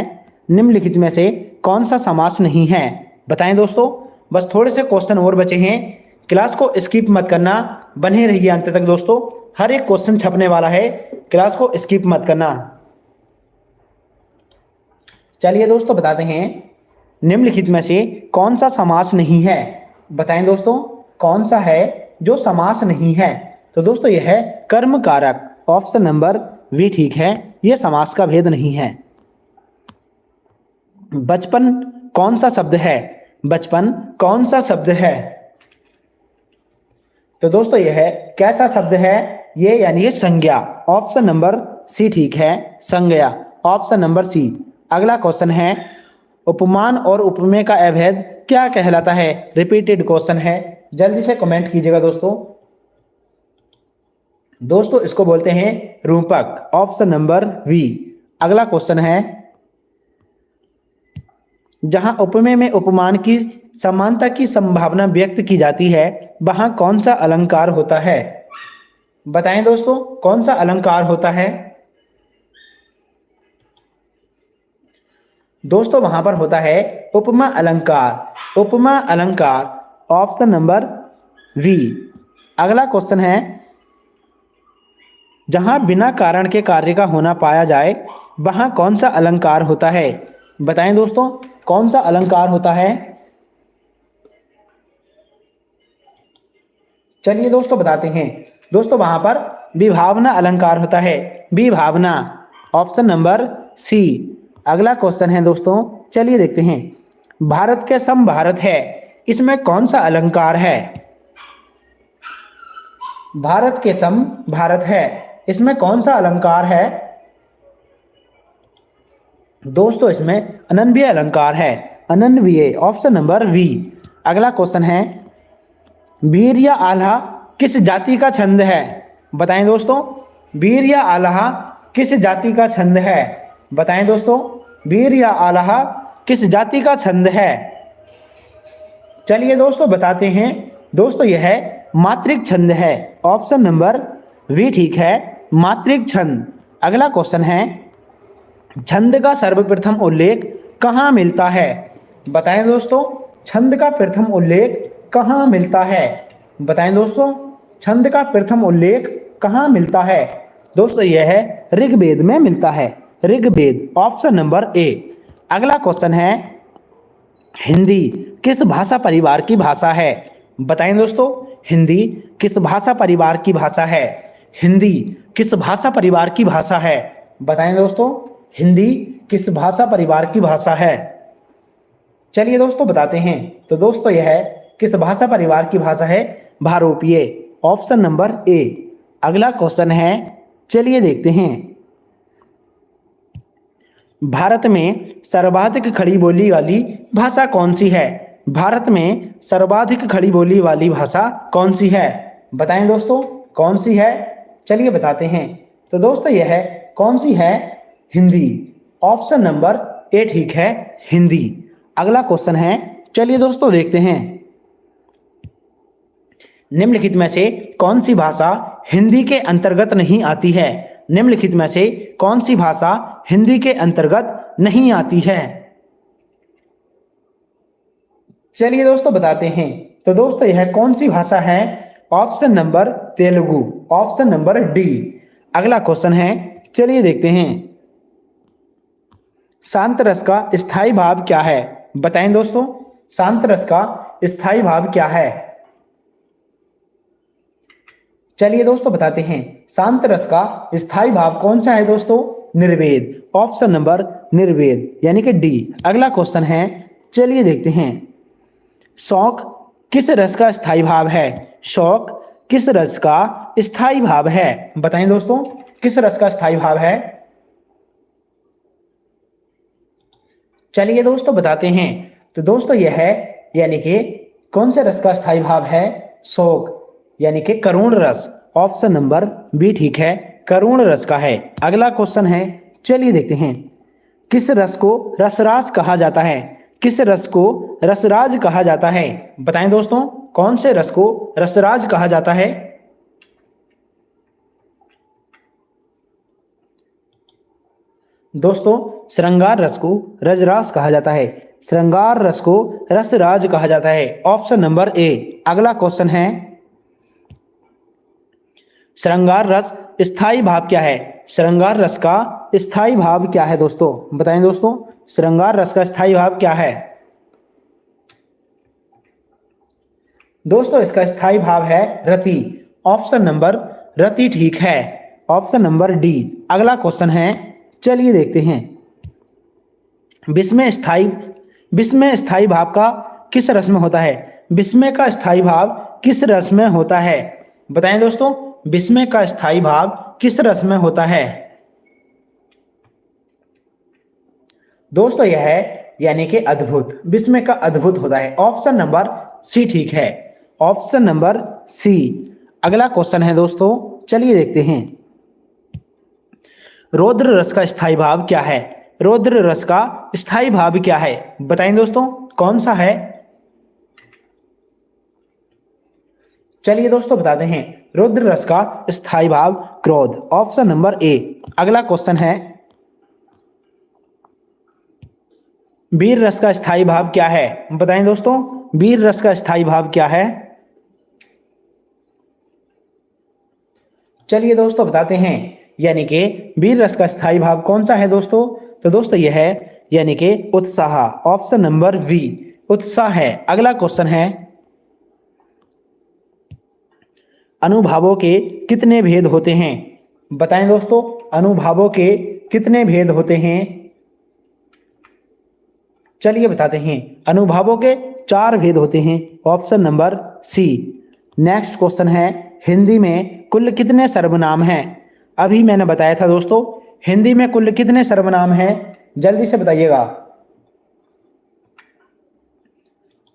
निम्नलिखित में से कौन सा समास नहीं है? बताएं दोस्तों। बस थोड़े से क्वेश्चन और बचे हैं, क्लास को स्किप मत करना, बने रहिए अंत तक दोस्तों। हर एक क्वेश्चन छपने वाला है, क्लास को स्किप मत करना। चलिए दोस्तों बताते हैं निम्नलिखित में से कौन सा समास नहीं है? बताएं दोस्तों कौन सा है जो समास नहीं है? तो दोस्तों यह है कर्म कारक। ऑप्शन नंबर वी ठीक है, यह समास का भेद नहीं है। बचपन कौन सा शब्द है? बचपन कौन सा शब्द है? तो दोस्तों यह है कैसा शब्द है? ये यानी ये संज्ञा। ऑप्शन नंबर सी ठीक है, संज्ञा। Option number C. अगला क्वेश्चन है उपमान और उपमेय का अभेद क्या कहलाता है? रिपीटेड क्वेश्चन है, जल्दी से कमेंट कीजिएगा दोस्तों। दोस्तों इसको बोलते हैं रूपक। Option number B. अगला क्वेश्चन है जहां उपमेय में उपमान की समानता की संभावना व्यक्त की जाती है वहां कौन सा अलंकार होता है? बताएं दोस्तों कौन सा अलंकार होता है? दोस्तों वहां पर होता है उपमा अलंकार। उपमा अलंकार। Option number B. अगला क्वेश्चन है जहां बिना कारण के कार्य का होना पाया जाए वहां कौन सा अलंकार होता है? बताएं दोस्तों कौन सा अलंकार होता है? चलिए दोस्तों बताते हैं। दोस्तों वहां पर विभावना अलंकार होता है, विभावना। Option number C. अगला क्वेश्चन है दोस्तों, चलिए देखते हैं। भारत के सम भारत है, इसमें कौन सा अलंकार है? भारत के सम भारत है, इसमें कौन सा अलंकार है? दोस्तों इसमें अनन्वय अलंकार है, अनन्वय। Option number B. अगला क्वेश्चन है वीर या आल्हा किस जाति का छंद है? बताएं दोस्तों वीर या आल्हा किस जाति का छंद है? बताएं दोस्तों वीर या आल्हा किस जाति का छंद है? चलिए दोस्तों बताते हैं। दोस्तों यह है मात्रिक छंद है। ऑप्शन नंबर वी ठीक है, मात्रिक छंद। अगला क्वेश्चन है छंद का सर्वप्रथम उल्लेख कहाँ मिलता है? बताएं दोस्तों छंद का प्रथम उल्लेख कहाँ मिलता है? बताएं दोस्तों छंद का प्रथम उल्लेख कहाँ मिलता है? दोस्तों यह है ऋग्वेद में मिलता है, ऋग्वेद। Option number A. अगला क्वेश्चन है हिंदी किस भाषा परिवार की भाषा है? बताएं दोस्तों हिंदी किस भाषा परिवार की भाषा है? हिंदी किस भाषा परिवार की भाषा है? बताएं दोस्तों हिंदी किस भाषा परिवार की भाषा है? चलिए दोस्तों बताते हैं। तो दोस्तों यह है किस भाषा परिवार की भाषा है? भारोपीय। Option number A. अगला क्वेश्चन है, चलिए देखते हैं। भारत में सर्वाधिक खड़ी बोली वाली भाषा कौन सी है? भारत में सर्वाधिक खड़ी बोली वाली भाषा कौन सी है? बताएं दोस्तों कौन सी है? चलिए बताते हैं। तो दोस्तों यह है कौन सी है? हिंदी। ऑप्शन नंबर ए ठीक है, हिंदी। अगला क्वेश्चन है, चलिए दोस्तों देखते हैं। निम्नलिखित में से कौन सी भाषा हिंदी के अंतर्गत नहीं आती है? निम्नलिखित में से कौन सी भाषा हिंदी के अंतर्गत नहीं आती है? चलिए दोस्तों बताते हैं। तो दोस्तों यह कौन सी भाषा है? Option number Telugu. Option number D. अगला क्वेश्चन है, चलिए देखते हैं। शांत रस का स्थायी भाव क्या है? बताएं दोस्तों शांत रस का स्थायी भाव क्या है? चलिए दोस्तों बताते हैं। शांत रस का स्थायी भाव कौन सा है दोस्तों? निर्वेद। ऑप्शन नंबर निर्वेद यानी कि डी। अगला क्वेश्चन है, चलिए देखते हैं। शौक किस रस का स्थायी भाव है? शौक किस रस का स्थायी भाव है? बताएं दोस्तों, किस रस का स्थायी भाव है? चलिए दोस्तों बताते हैं। तो दोस्तों यह है यानी कि कौन से रस का स्थायी भाव है? शोक यानी कि करुण रस। ऑप्शन नंबर बी ठीक है, करुण रस का है। अगला क्वेश्चन है, चलिए देखते हैं। किस रस को रसराज कहा जाता है? किस रस को रसराज कहा जाता है? बताएं दोस्तों, कौन से रस को रसराज कहा जाता है? दोस्तों श्रृंगार रस को रजरास कहा जाता है। श्रृंगार रस को रसराज कहा जाता है। Option number A. अगला क्वेश्चन है, श्रृंगार रस स्थायी भाव क्या है? श्रृंगार रस का स्थायी भाव क्या है दोस्तों? बताएं दोस्तों, श्रृंगार रस का स्थायी भाव क्या है? दोस्तों इसका स्थायी भाव है रति। ऑप्शन नंबर रति ठीक है। Option number D. अगला क्वेश्चन है, चलिए देखते हैं। विस्मय स्थायी भाव का किस रस में होता है? विस्मय का स्थायी भाव किस रस में होता है? बताएं दोस्तों, विस्मय का स्थायी भाव किस रस में होता है? दोस्तों यह है यानी कि अद्भुत। विस्मय का अद्भुत होता है। ऑप्शन नंबर सी ठीक है। Option number C. अगला क्वेश्चन है दोस्तों, चलिए देखते हैं। रौद्र रस का स्थायी भाव क्या है? रौद्र रस का स्थायी भाव क्या है? बताएं दोस्तों, कौन सा है? चलिए दोस्तों बताते हैं। रौद्र रस का स्थायी भाव क्रोध। Option number A. अगला क्वेश्चन है, वीर रस का स्थायी भाव क्या है? बताएं दोस्तों, वीर रस का स्थायी भाव क्या है? चलिए दोस्तों बताते हैं। यानी कि वीर रस का स्थायी भाव कौन सा है दोस्तों? तो दोस्तों यह है यानी कि उत्साह। ऑप्शन नंबर बी, उत्साह है। अगला क्वेश्चन है, अनुभावों के कितने भेद होते हैं? बताएं दोस्तों, अनुभावों के कितने भेद होते हैं? चलिए बताते हैं। अनुभावों के 4 भेद होते हैं। Option number C. Next question है, हिंदी में कुल कितने सर्वनाम हैं? अभी मैंने बताया था दोस्तों, हिंदी में कुल कितने सर्वनाम हैं? जल्दी से बताइएगा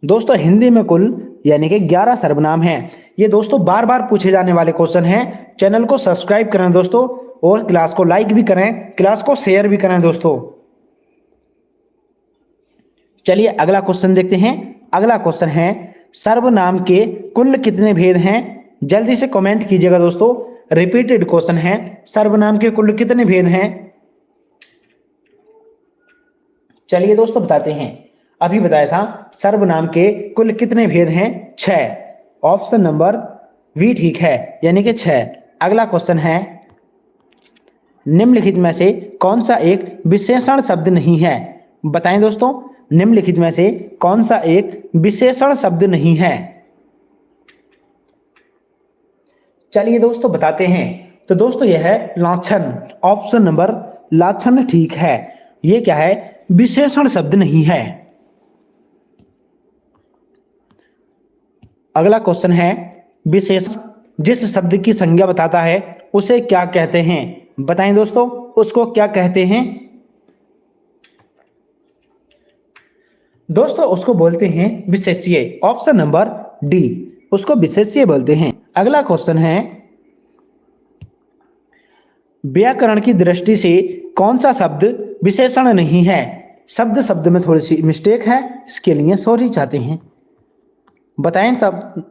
दोस्तों। हिंदी में कुल यानी कि 11 सर्वनाम हैं। ये दोस्तों बार बार पूछे जाने वाले क्वेश्चन हैं। चैनल को सब्सक्राइब करें दोस्तों, और क्लास को लाइक भी करें, क्लास को शेयर भी करें दोस्तों। चलिए अगला क्वेश्चन देखते हैं। अगला क्वेश्चन है, सर्वनाम के कुल कितने भेद हैं? जल्दी से कमेंट कीजिएगा दोस्तों। रिपीटेड क्वेश्चन है, सर्वनाम के कुल कितने भेद हैं? चलिए दोस्तों बताते हैं। अभी बताया था सर्वनाम के कुल कितने भेद हैं? 6। ऑप्शन नंबर बी ठीक है, यानी कि 6। अगला क्वेश्चन है, निम्नलिखित में से कौन सा एक विशेषण शब्द नहीं है? बताएं दोस्तों, निम्नलिखित में से कौन सा एक विशेषण शब्द नहीं है? चलिए दोस्तों बताते हैं। तो दोस्तों यह है लाछन। ऑप्शन नंबर लाछन ठीक है। ये क्या है? विशेषण शब्द नहीं है। अगला क्वेश्चन है, विशेषण जिस शब्द की संज्ञा बताता है उसे क्या कहते हैं? बताएं दोस्तों, उसको क्या कहते हैं? दोस्तों उसको बोलते हैं विशेष्य। ऑप्शन नंबर डी, उसको विशेष्य बोलते हैं। अगला क्वेश्चन है, व्याकरण की दृष्टि से कौन सा शब्द विशेषण नहीं है? शब्द में थोड़ी सी मिस्टेक है, इसके लिए सॉरी चाहते हैं। बताएं सब।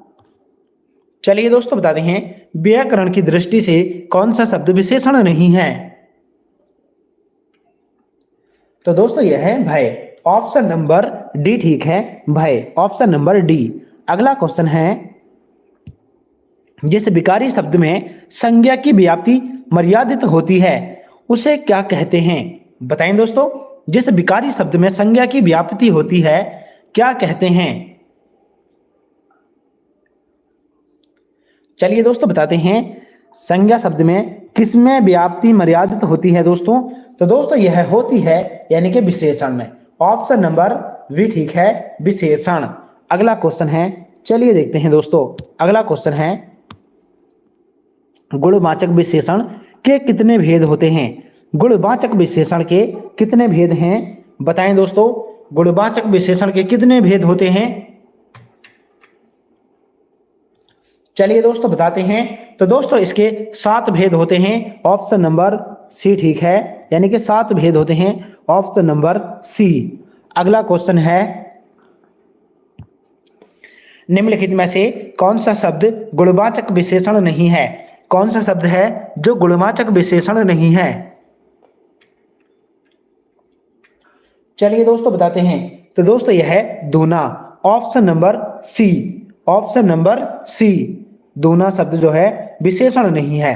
चलिए दोस्तों बताते हैं, व्याकरण की दृष्टि से कौन सा शब्द विशेषण नहीं है? तो दोस्तों यह है भय। ऑप्शन नंबर डी ठीक है, भय। Option number D. अगला क्वेश्चन है, जिस विकारी शब्द में संज्ञा की व्याप्ति मर्यादित होती है उसे क्या कहते हैं? बताएं दोस्तों, जिस विकारी शब्द में संज्ञा की व्याप्ति होती है क्या कहते हैं? चलिए दोस्तों बताते हैं, संज्ञा शब्द में किसमें व्याप्ति मर्यादित होती है दोस्तों? तो दोस्तों यह होती है यानी कि विशेषण में। ऑप्शन नंबर बी ठीक है, विशेषण। अगला क्वेश्चन है, चलिए देखते हैं दोस्तों। अगला क्वेश्चन है, गुणवाचक विशेषण के कितने भेद होते हैं? गुणवाचक विशेषण के कितने भेद हैं? बताएं दोस्तों, गुणवाचक विशेषण के कितने भेद होते हैं? चलिए दोस्तों बताते हैं। तो दोस्तों इसके 7 भेद होते हैं। ऑप्शन नंबर सी ठीक है, यानी कि 7 भेद होते हैं। Option number C. अगला क्वेश्चन है, निम्नलिखित में से कौन सा शब्द गुणवाचक विशेषण नहीं है? कौन सा शब्द है जो गुणवाचक विशेषण नहीं है? चलिए दोस्तों बताते हैं। तो दोस्तों यह है दूना। Option number C. Option number C, दूना शब्द जो है विशेषण नहीं है।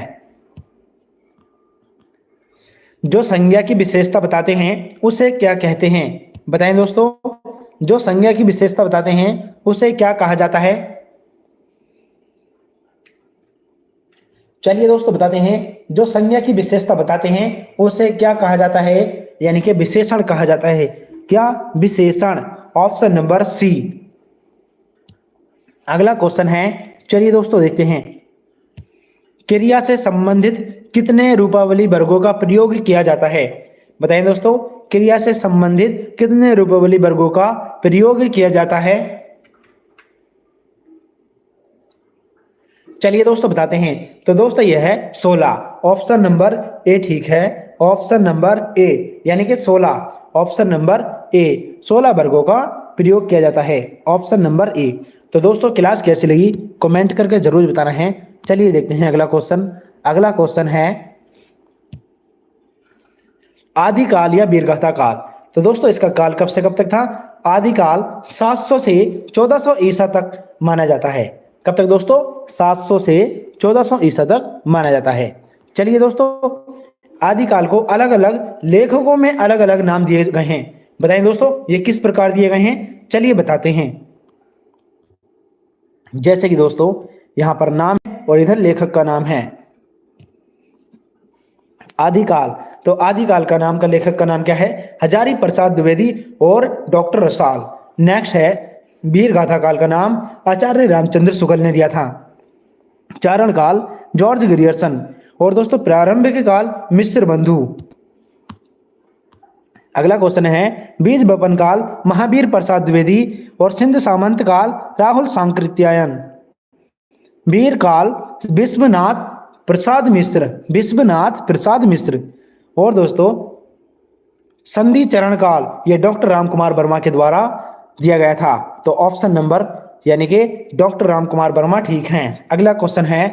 जो संज्ञा की विशेषता बताते हैं उसे क्या कहते हैं? बताएं दोस्तों, जो संज्ञा की विशेषता बताते हैं उसे क्या कहा जाता है? चलिए दोस्तों बताते हैं। जो संज्ञा की विशेषता बताते हैं उसे क्या कहा जाता है? यानी कि विशेषण कहा जाता है। क्या? विशेषण। Option number C. अगला क्वेश्चन है, चलिए दोस्तों देखते हैं। क्रिया से संबंधित कितने रूपावली वर्गों का प्रयोग किया जाता है? बताएं दोस्तों, क्रिया से संबंधित कितने रूपावली वर्गों का प्रयोग किया जाता है? चलिए दोस्तों बताते हैं। तो दोस्तों यह है 16। ऑप्शन नंबर ए ठीक है। ऑप्शन नंबर ए, यानी कि 16। ऑप्शन नंबर ए, 16 वर्गों का प्रयोग किया जाता है। ऑप्शन नंबर ए। तो दोस्तों क्लास कैसी लगी कमेंट करके जरूर बताना है। चलिए देखते हैं अगला क्वेश्चन। अगला क्वेश्चन है, आदिकाल या वीरगाथा काल। तो दोस्तों इसका काल कब से कब तक था? आदिकाल 700 से 1400 ईसा तक माना जाता है। कब तक दोस्तों? 700 से 1400 ईसा तक माना जाता है। चलिए दोस्तों, आदिकाल को अलग अलग लेखकों में अलग अलग नाम दिए गए हैं। बताएं दोस्तों ये किस प्रकार दिए गए हैं? चलिए बताते हैं। जैसे कि दोस्तों यहां पर नाम है और इधर लेखक का नाम है। आदिकाल, तो आदिकाल का नाम का लेखक का नाम क्या है? हजारी प्रसाद द्विवेदी और डॉक्टर रसाल। नेक्स्ट है, वीरगाथा काल का नाम आचार्य रामचंद्र शुक्ल ने दिया था। चारण काल जॉर्ज ग्रियर्सन। और दोस्तों प्रारंभिक काल मिश्र बंधु। अगला क्वेश्चन है, बीज बपन काल महावीर प्रसाद द्विवेदी और सिंध सामंत काल राहुल सांकृत्यायन। वीर काल विश्वनाथ प्रसाद मिश्र। विश्वनाथ प्रसाद मिश्र। और दोस्तों संधि चरण काल ये डॉक्टर राम कुमार वर्मा के द्वारा दिया गया था। तो ऑप्शन नंबर यानी कि डॉक्टर राम कुमार वर्मा ठीक हैं। अगला क्वेश्चन है,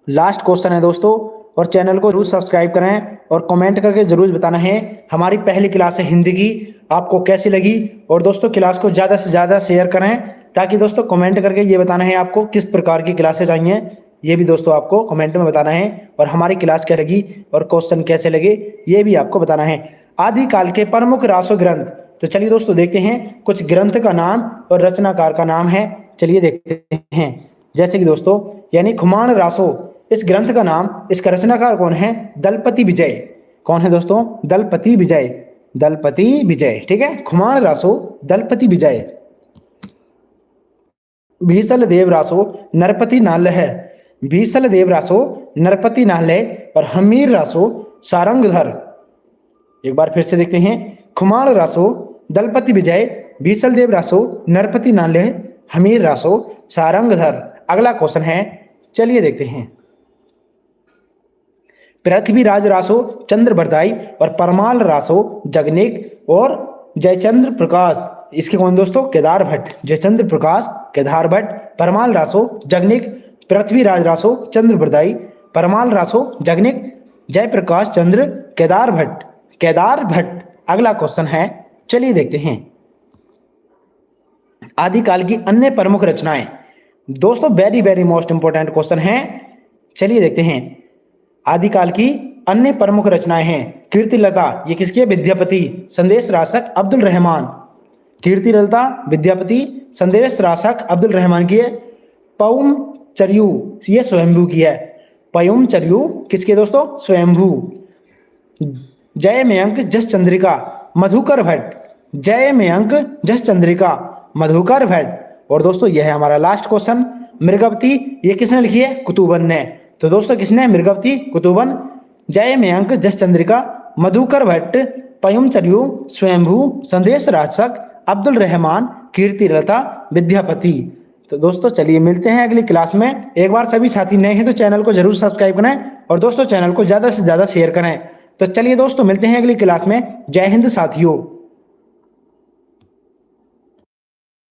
लास्ट क्वेश्चन है दोस्तों, और चैनल को जरूर सब्सक्राइब करें और कमेंट करके जरूर बताना है हमारी पहली क्लास है हिंदी की आपको कैसी लगी। और दोस्तों क्लास को ज़्यादा से ज़्यादा शेयर करें, ताकि दोस्तों कमेंट करके ये बताना है आपको किस प्रकार की क्लासेस चाहिए, ये भी दोस्तों आपको कमेंट में बताना है। और हमारी क्लास कैसे लगी और क्वेश्चन कैसे लगे ये भी आपको बताना है। आदिकाल के प्रमुख रासो ग्रंथ। तो चलिए दोस्तों देखते हैं कुछ ग्रंथ का नाम और रचनाकार का नाम है। चलिए देखते हैं। जैसे कि दोस्तों यानी खुमान रासो, इस ग्रंथ का नाम, इसका रचनाकार कौन है? दलपति विजय। कौन है दोस्तों? दलपति विजय। दलपति विजय, ठीक है। खुमान रासो, दलपति विजय। भीसल देव रासो, नरपति नाल्य है। भीसल देव रासो, नरपति नाल्य और हमीर रासो, सारंगधर। एक बार फिर से देखते हैं। खुमान रासो, दलपति विजय, भीसल देव रासो, नरपति नाल्य, हमीर रासो, सारंगधर। अगला क्वेश्चन है, चलिए देखते हैं। पृथ्वीराज रासो चंद्रबरदाई और परमाल रासो जगनिक और जयचंद्र प्रकाश। इसके कौन दोस्तों? केदार भट्ट। जयचंद्र प्रकाश, केदार भट्ट, परमाल रासो जगनिक, पृथ्वीराज रासो चंद्रबरदाई, परमाल रासो जगनिक, जयप्रकाश चंद्र, केदार भट्ट। केदार भट्ट। अगला क्वेश्चन है, चलिए देखते हैं। आदिकाल की अन्य प्रमुख रचनाएं। दोस्तों very very most important question है। चलिए देखते हैं। आदिकाल की अन्य प्रमुख रचनाएं हैं कीर्तिलता, ये किसकी है? विद्यापति। संदेश राशक अब्दुल रहमान। कीर्तिलता, विद्यापति, संदेश राशक अब्दुल रहमान की है। पउम चरियू, ये स्वयंभू की है। पयुम चरियू किसके दोस्तों? स्वयंभू। जय मयंक जस चंद्रिका, मधुकर भट्ट। जय मयंक जस चंद्रिका मधुकर भट्ट। और दोस्तों यह है हमारा लास्ट क्वेश्चन, मृगवती ये किसने लिखी है? कुतुबन ने। तो दोस्तों किसने? मृगवती कुतुबन। जय मयंक जस चंद्रिका मधुकर भट्ट, पयुम चर्यू, स्वयंभू, संदेश राजसक, अब्दुल रहमान, कीर्तिलता, विद्यापति। तो दोस्तों चलिए मिलते हैं अगली क्लास में। एक बार सभी साथी नए हैं तो चैनल को जरूर सब्सक्राइब करें और दोस्तों चैनल को ज़्यादा से ज़्यादा शेयर करें। तो चलिए दोस्तों मिलते हैं अगली क्लास में। जय हिंद साथियों।